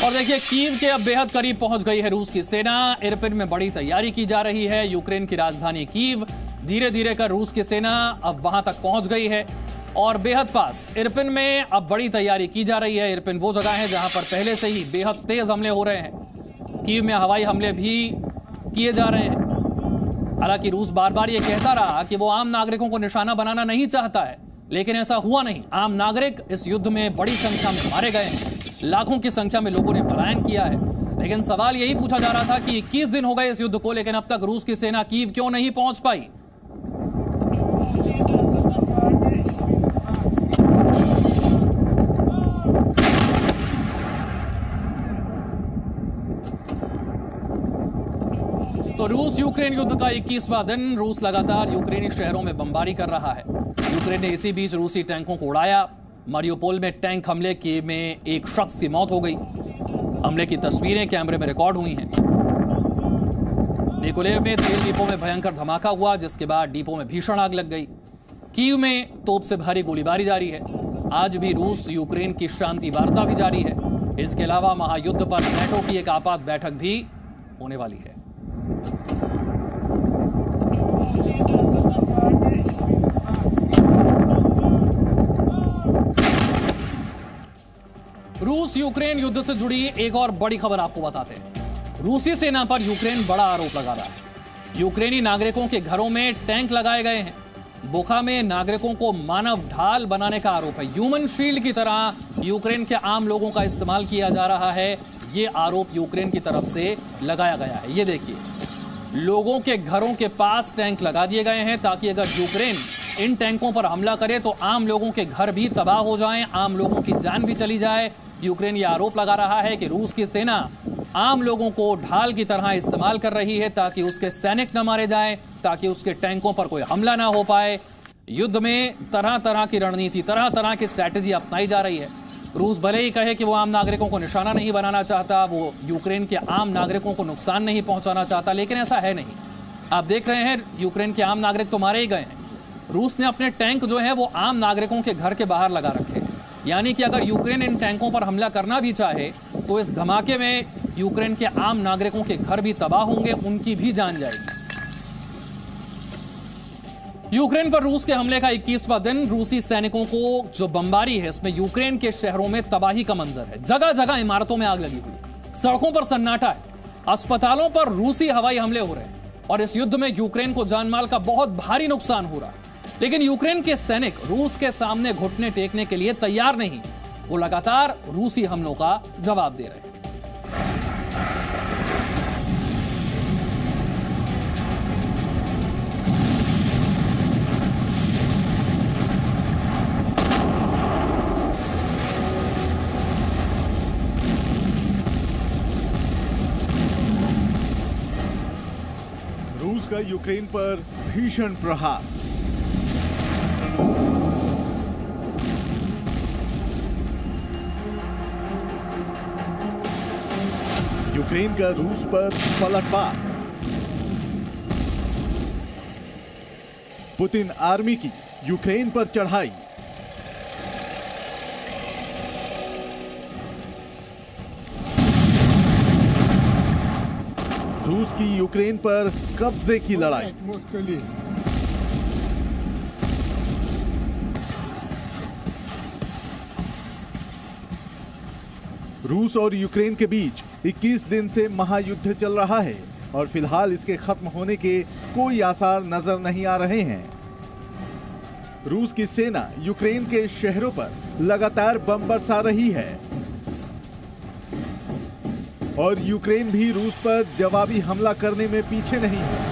और देखिए कीव के अब बेहद करीब पहुंच गई है रूस की सेना। इरपिन में बड़ी तैयारी की जा रही है। यूक्रेन की राजधानी कीव धीरे धीरे कर रूस की सेना अब वहां तक पहुंच गई है और बेहद पास इरपिन में अब बड़ी तैयारी की जा रही है। इरपिन वो जगह है जहां पर पहले से ही बेहद तेज हमले हो रहे हैं। कीव में हवाई हमले भी किए जा रहे हैं। हालांकि रूस बार बार ये कहता रहा कि वो आम नागरिकों को निशाना बनाना नहीं चाहता है, लेकिन ऐसा हुआ नहीं। आम नागरिक इस युद्ध में बड़ी संख्या में मारे गए हैं। लाखों की संख्या में लोगों ने पलायन किया है। लेकिन सवाल यही पूछा जा रहा था कि 21 दिन हो गए इस युद्ध को, लेकिन अब तक रूस की सेना कीव क्यों नहीं पहुंच पाई। तो रूस यूक्रेन युद्ध का 21वां दिन। रूस लगातार यूक्रेनी शहरों में बमबारी कर रहा है। यूक्रेन ने इसी बीच रूसी टैंकों को उड़ाया। मारियोपोल में टैंक हमले के में एक शख्स की मौत हो गई। हमले की तस्वीरें कैमरे में रिकॉर्ड हुई हैं। निकोलेव में तेल डिपो में भयंकर धमाका हुआ, जिसके बाद डिपो में भीषण आग लग गई। कीव में तोप से भारी गोलीबारी जारी है। आज भी रूस यूक्रेन की शांति वार्ता भी जारी है। इसके अलावा महायुद्ध पर नेटो की एक आपात बैठक भी होने वाली है। रूस यूक्रेन युद्ध से जुड़ी एक और बड़ी खबर आपको बताते हैं। रूसी सेना पर यूक्रेन बड़ा आरोप लगा रहा है। यूक्रेनी नागरिकों के घरों में टैंक लगाए गए हैं। बोखा में नागरिकों को मानव ढाल बनाने का आरोप है। ह्यूमन शील्ड की तरह यूक्रेन के आम लोगों का इस्तेमाल किया जा रहा है। ये आरोप यूक्रेन की तरफ से लगाया गया है। ये देखिए, लोगों के घरों के पास टैंक लगा दिए गए हैं ताकि अगर यूक्रेन इन टैंकों पर हमला करे तो आम लोगों के घर भी तबाह हो जाएं, आम लोगों की जान भी चली जाए। यूक्रेन ये आरोप लगा रहा है कि रूस की सेना आम लोगों को ढाल की तरह इस्तेमाल कर रही है ताकि उसके सैनिक न मारे जाएं, ताकि उसके टैंकों पर कोई हमला ना हो पाए। युद्ध में तरह तरह की रणनीति, तरह तरह की स्ट्रैटेजी अपनाई जा रही है। रूस भले ही कहे कि वो आम नागरिकों को निशाना नहीं बनाना चाहता, वो यूक्रेन के आम नागरिकों को नुकसान नहीं पहुंचाना चाहता, लेकिन ऐसा है नहीं। आप देख रहे हैं यूक्रेन के आम नागरिक तो मारे ही गए हैं। रूस ने अपने टैंक जो है वो आम नागरिकों के घर के बाहर लगा रखे हैं। यानी कि अगर यूक्रेन इन टैंकों पर हमला करना भी चाहे तो इस धमाके में यूक्रेन के आम नागरिकों के घर भी तबाह होंगे, उनकी भी जान जाएगी। यूक्रेन पर रूस के हमले का 21वां दिन। रूसी सैनिकों को जो बमबारी है, इसमें यूक्रेन के शहरों में तबाही का मंजर है। जगह जगह इमारतों में आग लगी हुई, सड़कों पर सन्नाटा है। अस्पतालों पर रूसी हवाई हमले हो रहे हैं और इस युद्ध में यूक्रेन को जानमाल का बहुत भारी नुकसान हो रहा है। लेकिन यूक्रेन के सैनिक रूस के सामने घुटने टेकने के लिए तैयार नहीं। वो लगातार रूसी हमलों का जवाब दे रहे हैं। रूस का यूक्रेन पर भीषण प्रहार। यूक्रेन का रूस पर पलटवार। पुतिन आर्मी की यूक्रेन पर चढ़ाई। रूस की यूक्रेन पर कब्जे की लड़ाई। रूस और यूक्रेन के बीच 21 दिन से महायुद्ध चल रहा है और फिलहाल इसके खत्म होने के कोई आसार नजर नहीं आ रहे हैं। रूस की सेना यूक्रेन के शहरों पर लगातार बम बरसा रही है और यूक्रेन भी रूस पर जवाबी हमला करने में पीछे नहीं है।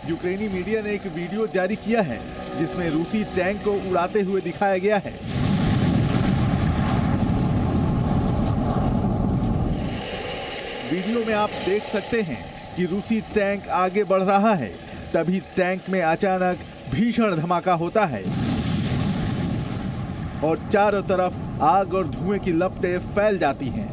यूक्रेनी मीडिया ने एक वीडियो जारी किया है जिसमें रूसी टैंक को उड़ाते हुए दिखाया गया है। वीडियो में आप देख सकते हैं कि रूसी टैंक आगे बढ़ रहा है, तभी टैंक में अचानक भीषण धमाका होता है और चारों तरफ आग और धुएं की लपटें फैल जाती हैं।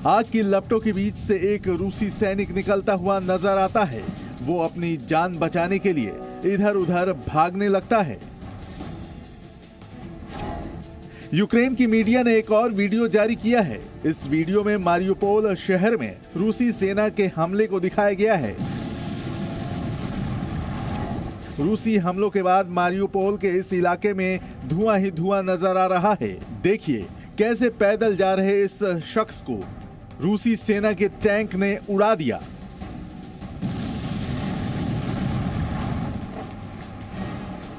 आग की लपटों के बीच से एक रूसी सैनिक निकलता हुआ नजर आता है वो अपनी जान बचाने के लिए इधर उधर भागने लगता है। यूक्रेन की मीडिया ने एक और वीडियो जारी किया है। इस वीडियो में मारियुपोल शहर में रूसी सेना के हमले को दिखाया गया है। रूसी हमलों के बाद मारियुपोल के इस इलाके में धुआं ही धुआं नजर आ रहा है। देखिए कैसे पैदल जा रहे इस शख्स को रूसी सेना के टैंक ने उड़ा दिया।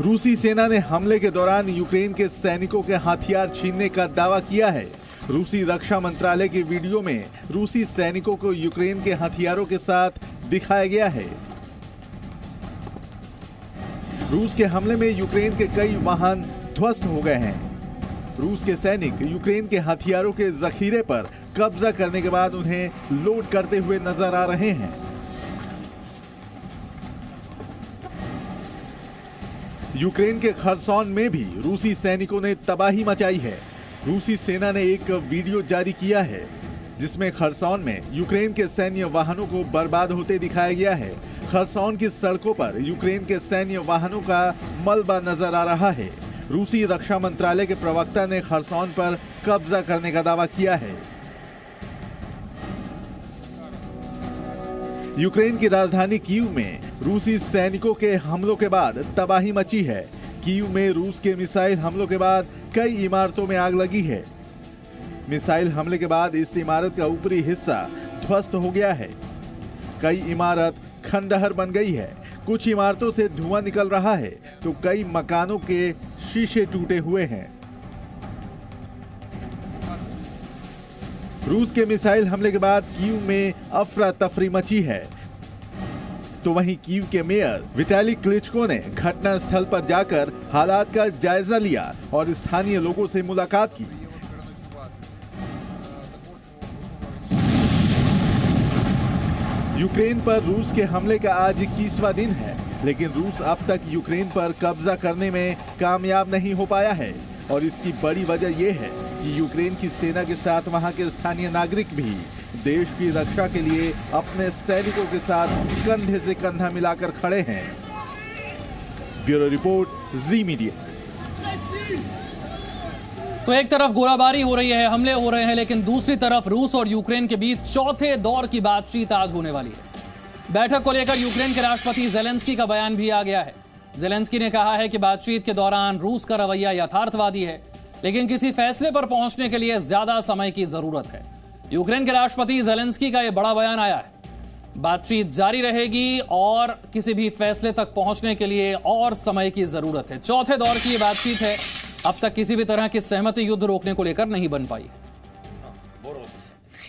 रूसी सेना ने हमले के दौरान यूक्रेन के सैनिकों के हथियार छीनने का दावा किया है। रूसी रक्षा मंत्रालय की वीडियो में रूसी सैनिकों को यूक्रेन के हथियारों के साथ दिखाया गया है। रूस के हमले में यूक्रेन के कई वाहन ध्वस्त हो गए हैं। रूस के सैनिक यूक्रेन के हथियारों के जखीरे पर कब्जा करने के बाद उन्हें लोड करते हुए नजर आ रहे हैं। यूक्रेन के खरसोन में भी रूसी सैनिकों ने तबाही मचाई है। रूसी सेना ने एक वीडियो जारी किया है जिसमें खरसोन में यूक्रेन के सैन्य वाहनों को बर्बाद होते दिखाया गया है। खरसोन की सड़कों पर यूक्रेन के सैन्य वाहनों का मलबा नजर आ रहा है। रूसी रक्षा मंत्रालय के प्रवक्ता ने खरसोन पर कब्जा करने का दावा किया है। यूक्रेन की राजधानी कीव में रूसी सैनिकों के हमलों के बाद तबाही मची है। कीव में रूस के मिसाइल हमलों के बाद कई इमारतों में आग लगी है। मिसाइल हमले के बाद इस इमारत का ऊपरी हिस्सा ध्वस्त हो गया है। कई इमारत खंडहर बन गई है। कुछ इमारतों से धुआं निकल रहा है तो कई मकानों के शीशे टूटे हुए हैं। रूस के मिसाइल हमले के बाद कीव में अफरा तफरी मची है। तो वहीं कीव के मेयर विटाली क्लिचको ने घटना स्थल पर जाकर हालात का जायजा लिया और स्थानीय लोगों से मुलाकात की। यूक्रेन पर रूस के हमले का आज 21वां दिन है, लेकिन रूस अब तक यूक्रेन पर कब्जा करने में कामयाब नहीं हो पाया है और इसकी बड़ी वजह यह है कि यूक्रेन की सेना के साथ वहां के स्थानीय नागरिक भी देश की रक्षा के लिए अपने सैनिकों के साथ कंधे से कंधा मिलाकर खड़े हैं। ब्यूरो रिपोर्ट, जी मीडिया। तो एक तरफ गोलाबारी हो रही है, हमले हो रहे हैं, लेकिन दूसरी तरफ रूस और यूक्रेन के बीच चौथे दौर की बातचीत आज होने वाली है। बैठक को लेकर यूक्रेन के राष्ट्रपति ज़ेलेंस्की का बयान भी आ गया है। ज़ेलेंस्की ने कहा है कि बातचीत के दौरान रूस का रवैया यथार्थवादी है, लेकिन किसी फैसले पर पहुंचने के लिए ज्यादा समय की जरूरत है। यूक्रेन के राष्ट्रपति ज़ेलेंस्की का यह बड़ा बयान आया है। बातचीत जारी रहेगी और किसी भी फैसले तक पहुंचने के लिए और समय की जरूरत है। चौथे दौर की ये बातचीत है। अब तक किसी भी तरह की सहमति युद्ध रोकने को लेकर नहीं बन पाई।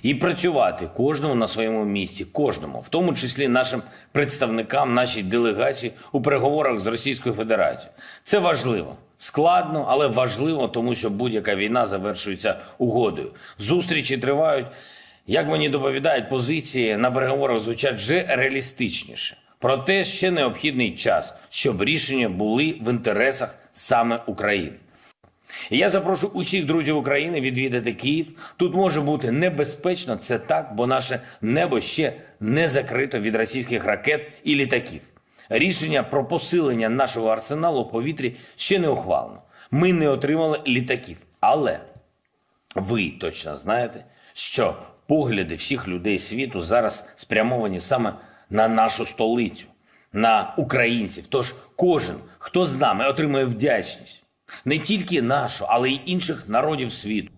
І працювати кожному на своєму місці, кожному, в тому числі нашим представникам, нашій делегації у переговорах з Російською Федерацією. Це важливо. Складно, але важливо, тому що будь-яка війна завершується угодою. Зустрічі тривають. Як мені доповідають, позиції на переговорах звучать вже реалістичніше. Проте ще необхідний час, щоб рішення були в інтересах саме України. І я запрошую усіх друзів України відвідати Київ. Тут може бути небезпечно, це так, бо наше небо ще не закрито від російських ракет і літаків. Рішення про посилення нашого арсеналу в повітрі ще не ухвалено. Ми не отримали літаків. Але ви точно знаєте, що погляди всіх людей світу зараз спрямовані саме на нашу столицю, на українців. Тож кожен, хто з нами, отримає вдячність. Не тільки нашу, але й інших народів світу.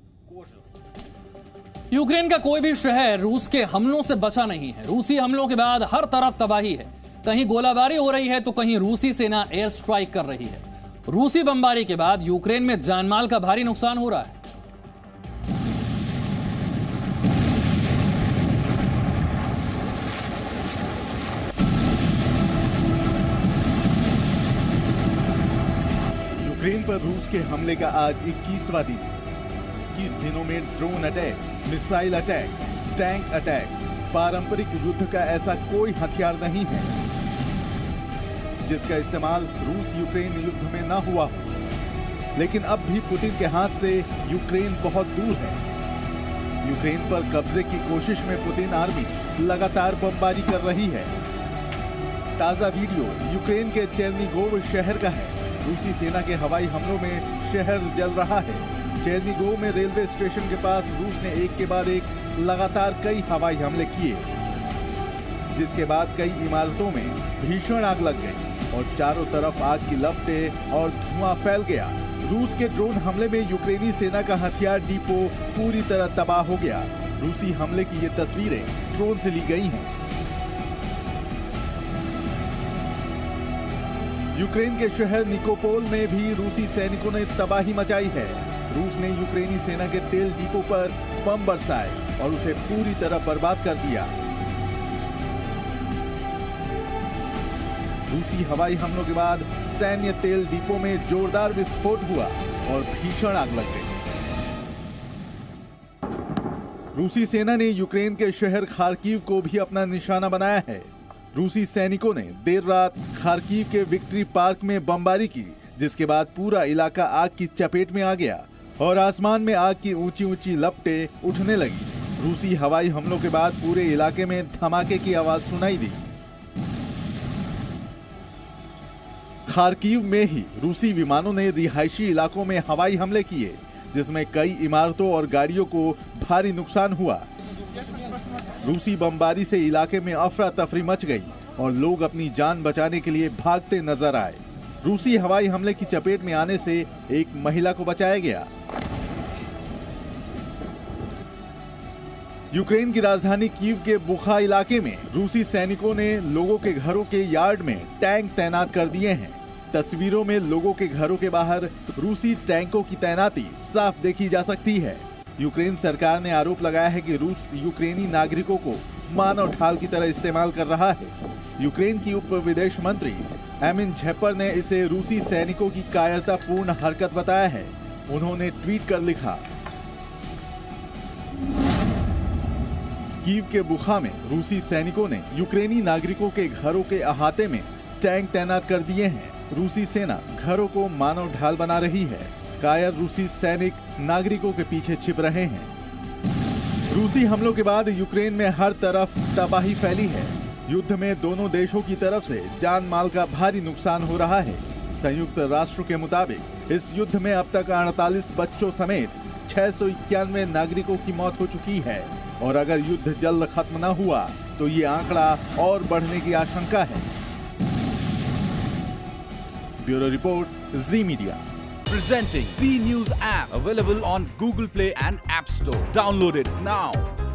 यूक्रेन का कोई भी शहर रूस के हमलों से बचा नहीं है। रूसी हमलों के बाद हर तरफ तबाही है। कहीं गोलाबारी हो रही है तो कहीं रूसी सेना एयर स्ट्राइक कर रही है। रूसी बमबारी के बाद यूक्रेन में जानमाल का भारी नुकसान हो रहा है। यूक्रेन पर रूस के हमले का आज 21वां दिन। 21 दिनों में drone attack, missile attack, tank attack, पारंपरिक युद्ध का ऐसा कोई हथियार नहीं है जिसका इस्तेमाल रूस यूक्रेन युद्ध में ना हुआ हो। लेकिन अब भी पुतिन के हाथ से यूक्रेन बहुत दूर है। यूक्रेन पर कब्जे की कोशिश में पुतिन आर्मी लगातार बमबारी कर रही है। ताजा वीडियो यूक्रेन के चेर्निगोव शहर का है। रूसी सेना के हवाई हमलों में शहर जल रहा है। चेर्निगोव में रेलवे स्टेशन के पास रूस ने एक के बाद एक लगातार कई हवाई हमले किए, जिसके बाद कई इमारतों में भीषण आग लग गई और चारों तरफ आग की लपटें और धुआं फैल गया। रूस के ड्रोन हमले में यूक्रेनी सेना का हथियार डिपो पूरी तरह तबाह हो गया। रूसी हमले की ये तस्वीरें ड्रोन से ली गई हैं। यूक्रेन के शहर निकोपोल में भी रूसी सैनिकों ने तबाही मचाई है। रूस ने यूक्रेनी सेना के तेल डिपो पर बम बरसाए और उसे पूरी तरह बर्बाद कर दिया। रूसी हवाई हमलों के बाद सैन्य तेल डिपो में जोरदार विस्फोट हुआ और भीषण आग लग गई। रूसी सेना ने यूक्रेन के शहर खार्किव को भी अपना निशाना बनाया है। रूसी सैनिकों ने देर रात खार्किव के विक्ट्री पार्क में बमबारी की, जिसके बाद पूरा इलाका आग की चपेट में आ गया और आसमान में आग की ऊंची ऊंची लपटें उठने लगी। रूसी हवाई हमलों के बाद पूरे इलाके में धमाके की आवाज सुनाई दी। खार्किव में ही रूसी विमानों ने रिहायशी इलाकों में हवाई हमले किए, जिसमें कई इमारतों और गाड़ियों को भारी नुकसान हुआ। रूसी बमबारी से इलाके में अफरा तफरी मच गई और लोग अपनी जान बचाने के लिए भागते नजर आए। रूसी हवाई हमले की चपेट में आने से एक महिला को बचाया गया। यूक्रेन की राजधानी कीव के बुखा इलाके में रूसी सैनिकों ने लोगों के घरों के यार्ड में टैंक तैनात कर दिए हैं। तस्वीरों में लोगों के घरों के बाहर रूसी टैंकों की तैनाती साफ देखी जा सकती है। यूक्रेन सरकार ने आरोप लगाया है कि रूस यूक्रेनी नागरिकों को मानव ढाल की तरह इस्तेमाल कर रहा है। यूक्रेन की उप विदेश मंत्री एमिन झेपर ने इसे रूसी सैनिकों की कायरतापूर्ण हरकत बताया है। उन्होंने ट्वीट कर लिखा, कीव के बुखा में रूसी सैनिकों ने यूक्रेनी नागरिकों के घरों के अहाते में टैंक तैनात कर दिए हैं। रूसी सेना घरों को मानव ढाल बना रही है। कायर रूसी सैनिक नागरिकों के पीछे छिप रहे हैं। रूसी हमलों के बाद यूक्रेन में हर तरफ तबाही फैली है। युद्ध में दोनों देशों की तरफ से जान माल का भारी नुकसान हो रहा है। संयुक्त राष्ट्र के मुताबिक इस युद्ध में अब तक 48 बच्चों समेत 691 नागरिकों की मौत हो चुकी है और अगर युद्ध जल्द खत्म न हुआ तो ये आंकड़ा और बढ़ने की आशंका है। Bureau report, ji media. Presenting V News app, available on Google Play and App Store. Download it now.